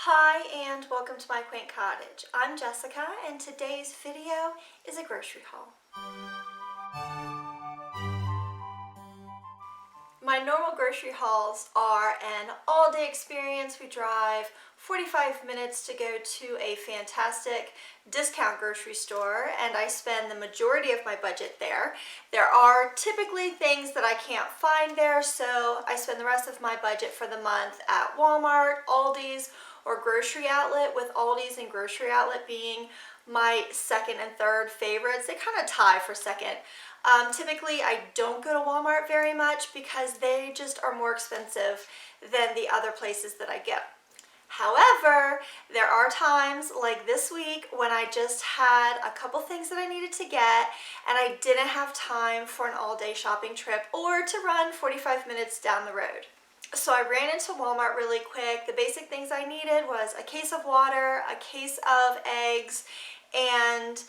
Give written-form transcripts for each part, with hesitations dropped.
Hi and welcome to My Quaint Cottage. I'm Jessica and today's video is a grocery haul. My normal grocery hauls are an all-day experience. We drive 45 minutes to go to a fantastic discount grocery store and I spend the majority of my budget there. There are typically things that I can't find there, so I spend the rest of my budget for the month at Walmart, Aldi's, or Grocery Outlet, with Aldi's and Grocery Outlet being my second and third favorites. They kind of tie for second. Typically, I don't go to Walmart very much because they just are more expensive than the other places that I go. However, there are times like this week when I just had a couple things that I needed to get and I didn't have time for an all-day shopping trip or to run 45 minutes down the road. So I ran into Walmart really quick. The basic things I needed was a case of water, a case of eggs, and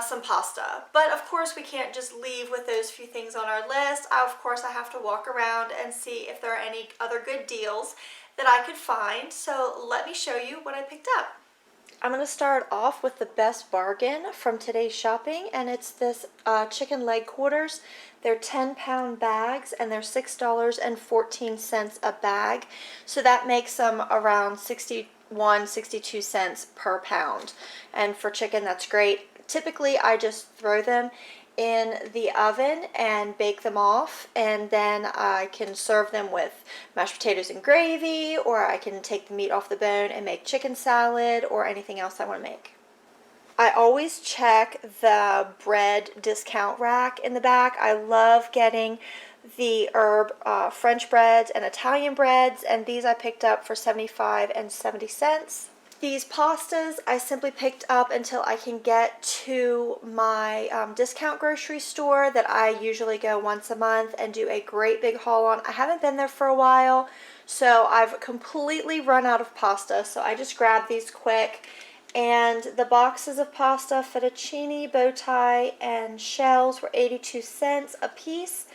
some pasta. But of course we can't just leave with those few things on our list. Of course I have to walk around and see if there are any other good deals that I could find. So let me show you what I picked up. I'm going to start off with the best bargain from today's shopping, and it's this chicken leg quarters. They're 10-pound bags and they're $6.14 a bag. So that makes them around 62 cents per pound. And for chicken, that's great. Typically, I just throw them in the oven and bake them off, and then I can serve them with mashed potatoes and gravy, or I can take the meat off the bone and make chicken salad or anything else I want to make. I always check the bread discount rack in the back. I love getting the herb French breads and Italian breads, and these I picked up for 75 and 70 cents. These pastas I simply picked up until I can get to my discount grocery store that I usually go once a month and do a great big haul on. I haven't been there for a while, so I've completely run out of pasta, so I just grabbed these quick. And the boxes of pasta, fettuccine, bow tie, and shells were 82 cents a piece.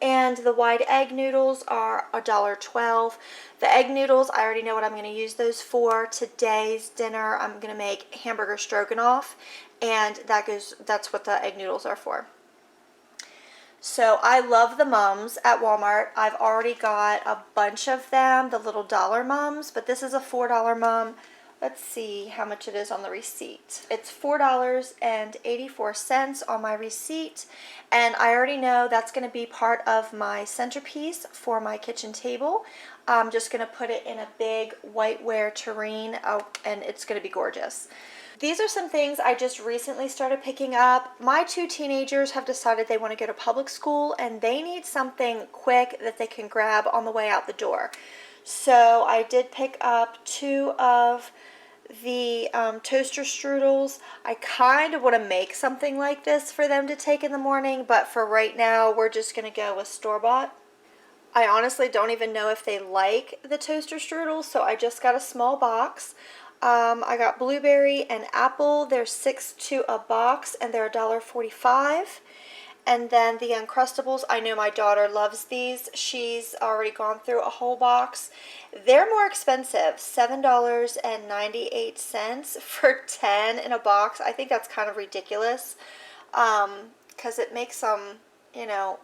And the white egg noodles are $1.12. The egg noodles, I already know what I'm going to use those for. Today's dinner, I'm going to make hamburger stroganoff, and that's what the egg noodles are for. So I love the mums at Walmart. I've already got a bunch of them, the little dollar mums, but this is a $4 mum. Let's see how much it is on the receipt. It's $4.84 on my receipt, and I already know that's going to be part of my centerpiece for my kitchen table. I'm just going to put it in a big whiteware tureen, and it's going to be gorgeous. These are some things I just recently started picking up. My two teenagers have decided they want to go to public school, and they need something quick that they can grab on the way out the door. So I did pick up two of the toaster strudels. I kind of want to make something like this for them to take in the morning, but for right now we're just going to go with store-bought. I honestly don't even know if they like the toaster strudels, so I just got a small box. I got blueberry and apple. They're 6 a box and they're $1.45. And then the Uncrustables, I know my daughter loves these. She's already gone through a whole box. They're more expensive, $7.98 for 10 in a box. I think that's kind of ridiculous because it makes them,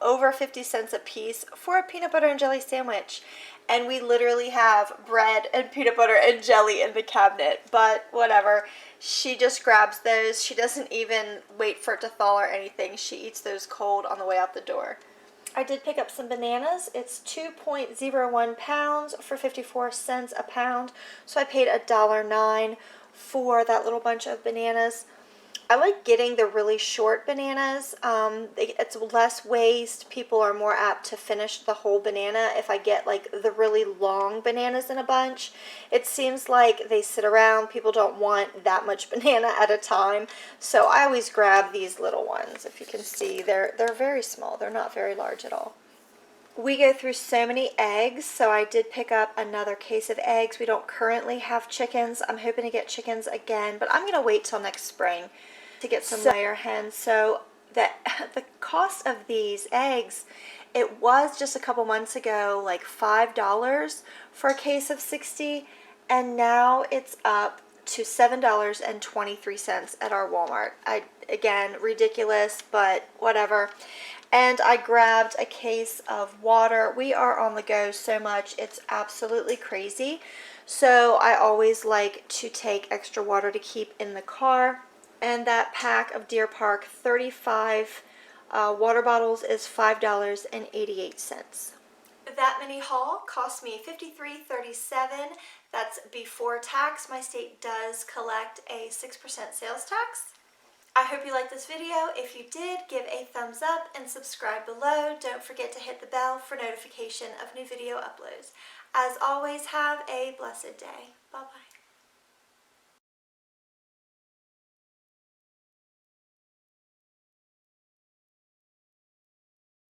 over 50 cents a piece for a peanut butter and jelly sandwich. And we literally have bread and peanut butter and jelly in the cabinet, but whatever. She just grabs those. She doesn't even wait for it to thaw or anything. She eats those cold on the way out the door. I did pick up some bananas. It's 2.01 pounds for 54 cents a pound. So I paid $1.09 for that little bunch of bananas. I like getting the really short bananas. It's less waste. People are more apt to finish the whole banana if I get like the really long bananas in a bunch. It seems like they sit around. People don't want that much banana at a time. So I always grab these little ones. If you can see, they're very small. They're not very large at all. We go through so many eggs, so I did pick up another case of eggs. We don't currently have chickens. I'm hoping to get chickens again, but I'm going to wait till next spring to get some layer hens. So the cost of these eggs, it was just a couple months ago like $5 for a case of 60, and now it's up to $7.23 at our Walmart. Again, ridiculous, but whatever. And I grabbed a case of water. We are on the go so much, it's absolutely crazy. So I always like to take extra water to keep in the car. And that pack of Deer Park 35 water bottles is $5.88. That mini haul cost me $53.37. That's before tax. My state does collect a 6% sales tax. I hope you liked this video. If you did, give a thumbs up and subscribe below. Don't forget to hit the bell for notification of new video uploads. As always, have a blessed day. Bye-bye.